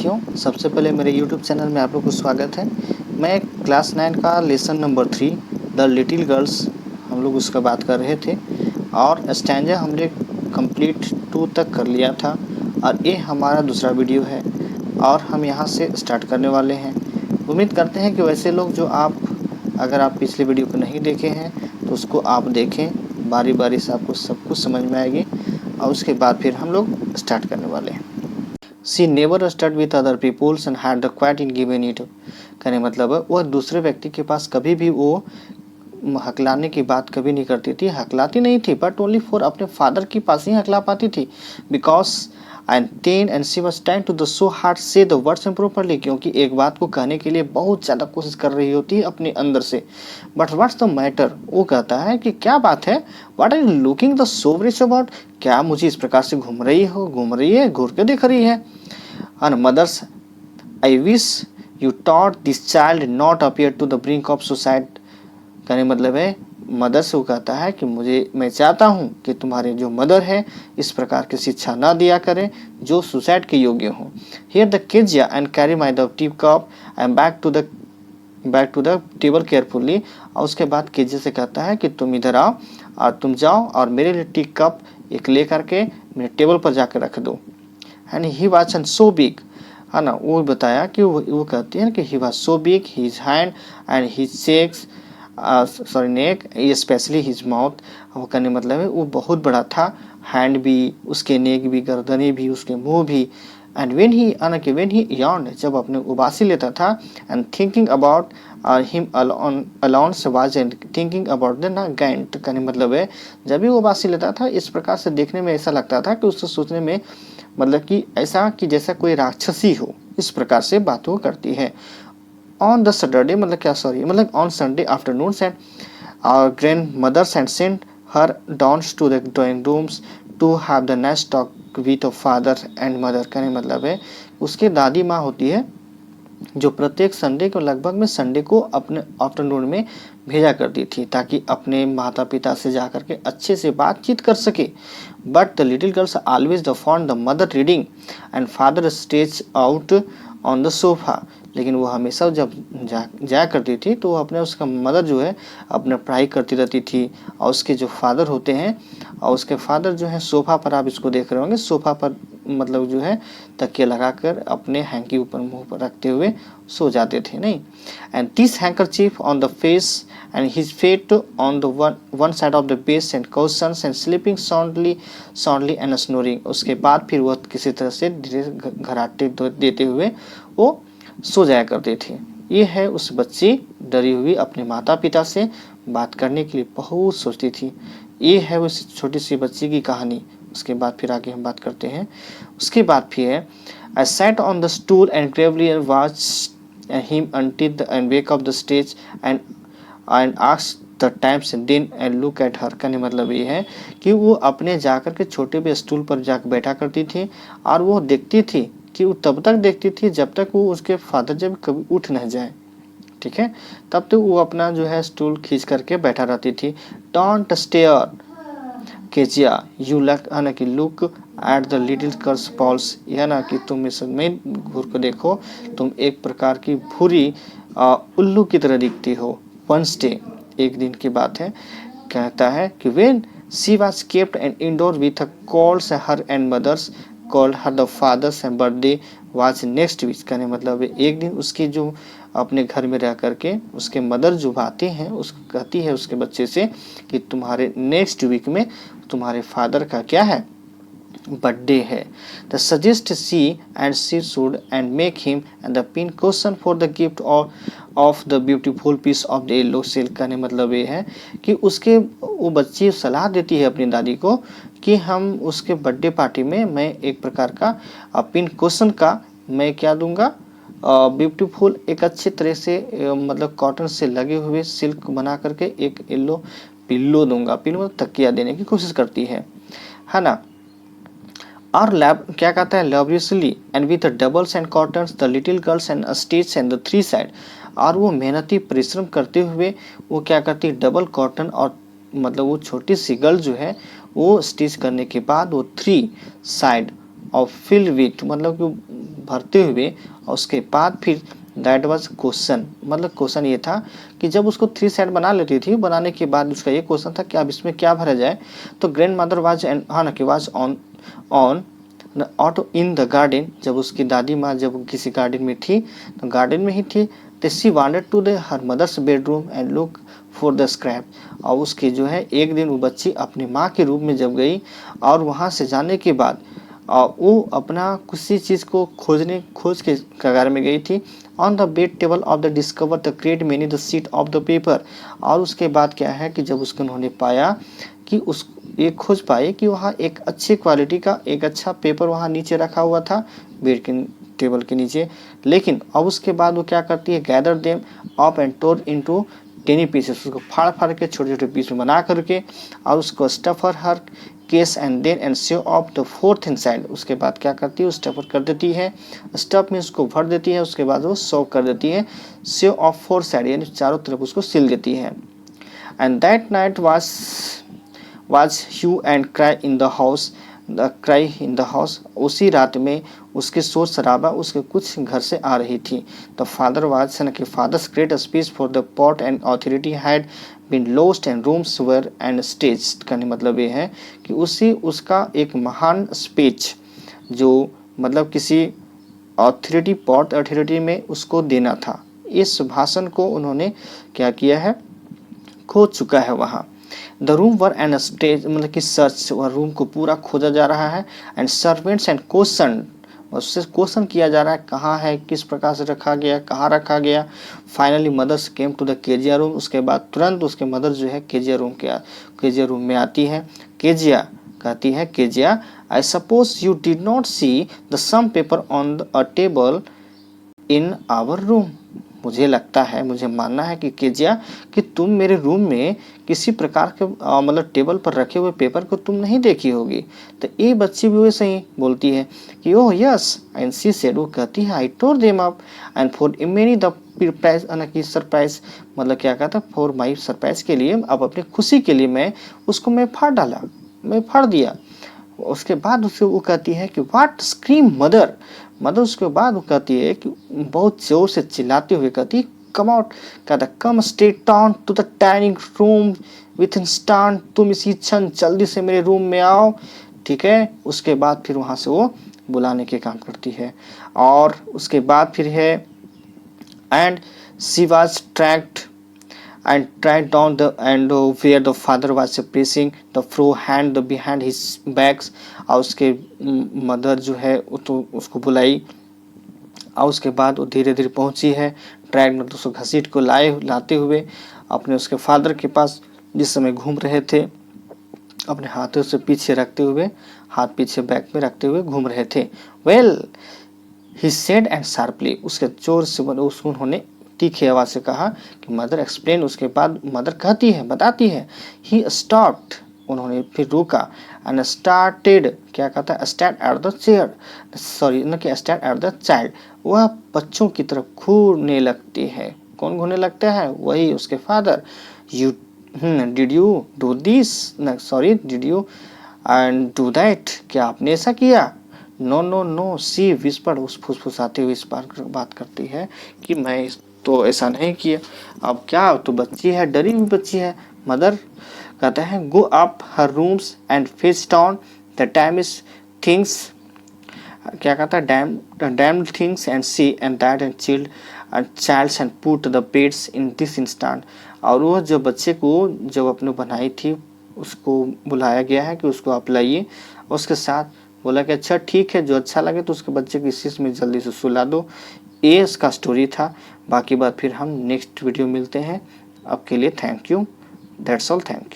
साथियों, सबसे पहले मेरे YouTube चैनल में आप लोग को स्वागत है। मैं क्लास 9 का lesson number 3 the little girls हम लोग उसका बात कर रहे थे और स्टैंजा हमने कंप्लीट 2 तक कर लिया था और ये हमारा दूसरा वीडियो है और हम यहाँ से स्टार्ट करने वाले हैं। उम्मीद करते हैं कि वैसे लोग जो अगर आप पिछले वीडियो को नहीं देखे हैं तो उसको आप देखें, बारी बारी से आपको सब कुछ समझ में आएगी और उसके बाद फिर हम लोग स्टार्ट करने वाले हैं। She never trusted with other peoples and had the quiet in given it। कहने मतलब है वह दूसरे व्यक्ति के पास कभी भी वो हकलाने की बात कभी नहीं करती थी, हकलाती नहीं थी, बट ओनली फॉर अपने फादर के पास ही हकला पाती थी। Because and she was trying to the so hard say the words improperly, क्योंकि एक बात को कहने के लिए बहुत ज़्यादा कोशिश कर रही होती है अपने अंदर से। बट व्हाट्स द मैटर, वो कहता है कि क्या बात है, what are you looking the so rich about, क्या मुझे इस प्रकार से घूम रही है, घूर के देख रही है। And mothers, I wish you taught this child not appear to the brink of suicide। कहने मतलब है मदर से वो कहता है कि मैं चाहता हूँ कि तुम्हारे जो मदर है इस प्रकार की शिक्षा ना दिया करें जो सुसाइड के योग्य हो। Here the kids and carry my the tea cup and back to the table carefully. और उसके बाद किज से कहता है कि तुम इधर आओ और तुम जाओ और मेरे लिए टी कप एक ले करके मेरे टेबल पर जाकर रख दो। And he was so big, है ना, वो बताया कि वो कहती है कि he was so big, his hand and his shakes neck, specially his mouth. वो कहने मतलब है वो बहुत बड़ा था, हैंड भी, उसके नेक भी, गर्दनें भी, उसके मुंह भी। एंड व्हेन ही यार्न, जब अपने उबासी लेता था, and thinking about him alone she was and thinking about the giant. कहने मतलब है जब भी वो उबासी लेता था इस प्रकार से देखने में ऐसा लगता था कि उसको सोचने में मतलब कि ऐसा कि जैसा कोई राक्षसी हो, इस प्रकार से बात वो करती है। ऑन द सैटरडे मतलब on Sunday afternoon and our grandmothers and sent her downs to the drawing rooms to have the nice talk with father and mother. कहने मतलब है उसके दादी माँ होती है जो प्रत्येक संडे को लगभग में संडे को अपने आफ्टरनून में भेजा करती थी ताकि अपने माता पिता से जाकर के अच्छे से बातचीत कर सके। But the little girls always the found the mother reading and father stage out on the sofa. लेकिन वो हमेशा जब जाया करती थी तो अपने उसका मदर जो है अपने पढ़ाई करती रहती थी और उसके जो फादर होते हैं और उसके फादर जो है सोफ़ा पर, आप इसको देख रहे होंगे, सोफ़ा पर मतलब जो है तकिया लगाकर अपने हैंकी ऊपर मुंह पर रखते हुए सो जाते थे। नहीं, and this handkerchief on the face and his fate on the one side of the base and questions and sleeping soundly and snoring. उसके बाद फिर वह किसी तरह से धीरे घराटे देते हुए वो सो जाया करते थे। ये है उस बच्ची डरी हुई अपने माता पिता से बात करने के लिए बहुत सोचती थी। ये है उस छोटी सी बच्ची की कहानी। उसके बाद फिर आगे हम बात करते हैं। उसके बाद फिर है I sat on the stool and gravely watched him until the and wake up the stage and asked the times and then and look at her। कहने मतलब ये है कि वो अपने जाकर के छोटे पे स्टूल पर जाकर बैठा करती थी और वो देखती थी कि वो तब तक देखती थी जब तक वो उसके फादर जब कभी उठ न जाए, ठीक है, तब तो वो अपना जो है स्टूल खींच करके बैठा रहती थी। Don't stare Kezia you luck, है ना कि look at the little girls polls, यह ना कि तुम इस में घूर कर देखो, तुम एक प्रकार की भूरी उल्लू की तरह दिखती हो। वंस डे, एक दिन की बात है, कहता है कि when she was kept and indoor with calls her and mothers called her the fathers and birthday was next week. कहने मतलब एक दिन उसकी जो अपने घर में रह करके उसके मदर जो आते हैं उसको कहती है उसके बच्चे से कि तुम्हारे नेक्स्ट वीक में तुम्हारे फादर का क्या है, बर्थडे है। The suggest see and she should and make him and the pin question for the gift of the beautiful piece of the yellow silk. कहने मतलब ये है कि वो बच्ची सलाह देती है अपनी दादी को कि हम उसके बर्थडे पार्टी में मैं एक प्रकार का पिन क्वेश्चन का मैं क्या दूंगा, ब्यूटीफुल एक अच्छे तरह से मतलब कॉटन से लगे हुए सिल्क बना करके एक येलो पिल्लो दूंगा। पिल्लो मतलब तकिया देने की कोशिश करती है ना। और लैब क्या कहता है, laboriously and with doubles and cottons the little girls and stitch and the three side. और वो मेहनती परिश्रम करते हुए वो क्या करती है, डबल कॉटन और मतलब वो छोटी सी गर्ल जो है वो स्टिच करने के बाद वो थ्री साइड और फिल विथ मतलब कि भरते हुए, और उसके बाद फिर दैट वाज क्वेश्चन, मतलब क्वेश्चन ये था कि जब उसको 3 साइड बना लेती थी, बनाने के बाद उसका ये क्वेश्चन था कि अब इसमें क्या भरा जाए। तो ग्रैंड मदर वाज एंड हाँ ना कि was on auto in the garden, जब उसकी दादी माँ जब किसी गार्डन में थी, तो गार्डन में ही थी, तो she wanted to the her mother's bedroom and look for the scrap. और उसकी जो है एक दिन वो बच्ची अपनी माँ के रूम में जब गई, और वहाँ से जाने के बाद वो अपना किसी चीज़ को खोज के कगार में गई थी। On the bed table of the discover the great many the seat of the paper. और उसके बाद क्या है कि जब उसको उन्होंने पाया कि उस ये खोज पाए कि वहाँ एक अच्छी क्वालिटी का एक अच्छा पेपर वहाँ नीचे रखा हुआ था बेड के टेबल के नीचे। लेकिन अब उसके बाद वो क्या करती है, gather them up and tore into teeny pieces, उसको फाड़ फाड़ के छोटे छोटे पीस में बना करके, और उसको stuffer her case and then and save of the fourth inside. उसके बाद क्या करती है, स्टफर कर देती है, स्टफ में उसको भर देती है, उसके बाद वो सर्व कर देती है, सेव ऑफ फोर साइड यानी चारों तरफ उसको सिल देती है। And that night was hue and cry in the house, the cry in the house। उसी रात में उसके शोर शराबा उसके कुछ घर से आ रही थी। द फादर वाज कि father's great speech for the pot and authority had been lost and rooms were and stage. कहने मतलब ये है कि उसका एक महान स्पीच जो मतलब किसी ऑथोरिटी पॉट अथॉरिटी में उसको देना था, इस भाषण को उन्होंने क्या किया है, खो चुका है वहाँ। The room were and stage मतलब कि सर्च, वह रूम को पूरा खोजा जा रहा है, एंड सर्वेंट्स एंड क्वेश्चन, उससे क्वेश्चन किया जा रहा है कहाँ है, किस प्रकार से रखा गया, कहाँ रखा गया। Finally mothers came to the Kezia room, उसके बाद तुरंत उसके मदर जो है केजिया रूम में आती है। केजिया कहती है, Kezia I suppose you did not see the some paper on a table in our room. मुझे लगता है, मुझे मानना है कि केजिया कि तुम मेरे रूम में किसी प्रकार के मतलब टेबल पर रखे हुए पेपर को तुम नहीं देखी होगी। तो ये बच्ची भी वैसे ही बोलती है कि oh yes, and she said, वो कहती है I tore them up and for many the surprise, मतलब क्या कहता है, फॉर माई सरप्राइज के लिए, अब अपनी खुशी के लिए मैं फाड़ दिया। उसके बाद उससे वो कहती है कि व्हाट स्क्रीम मदर, उसके बाद वो कहती है कि बहुत जोर से चिल्लाते हुए कहती है कम आउट, कहता come straight down to the dining room with instant, तुम इसी क्षण जल्दी से मेरे रूम में आओ, ठीक है। उसके बाद फिर वहाँ से वो बुलाने के काम करती है। और उसके बाद फिर है and she was tracked and tried down the and where the father was pressing the floor hand behind his backs। और उसके मदर जो है तो उसको बुलाई, और उसके बाद वो धीरे धीरे पहुंची है, ट्रैक में तो उसको घसीट को लाते हुए अपने उसके फादर के पास, जिस समय घूम रहे थे, अपने हाथों से पीछे रखते हुए, हाथ पीछे बैक में रखते हुए घूम रहे थे। Well he said and sharply, उसके जोर से उसको उन्होंने तीखी आवाज से कहा कि मदर एक्सप्लेन। उसके बाद मदर कहती है, बताती है, ही स्टॉप्ड, उन्होंने फिर रुका, एंड स्टार्टेड, क्या कहता है, stand at the chair, sorry न कि स्टैंड एट द चाइल्ड, वह बच्चों की तरफ घूरने लगती है। कौन घूरने लगता है, वही उसके father. You did you do this, sorry did you and do that, क्या आपने ऐसा किया। नो नो नो, सी विस्पर, उस फुसफुसाते हुए इस बात करती है कि मैं तो ऐसा नहीं किया। अब क्या, तो बच्ची है, डरी हुई बच्ची है। मदर कहता है go up her rooms and face down the damage things, क्या कहता है, damn things and see and that and child and childs and put the beds in this instant. और वो जो बच्चे को जब अपने बनाई थी उसको बुलाया गया है कि उसको आप लाइए, उसके साथ बोला कि अच्छा ठीक है, जो अच्छा लगे तो उसके बच्चे की इसी में जल्दी से सुला दो। ये इसका स्टोरी था। बाकी बात फिर हम नेक्स्ट वीडियो मिलते हैं। अब के लिए thank you, that's all, thank you.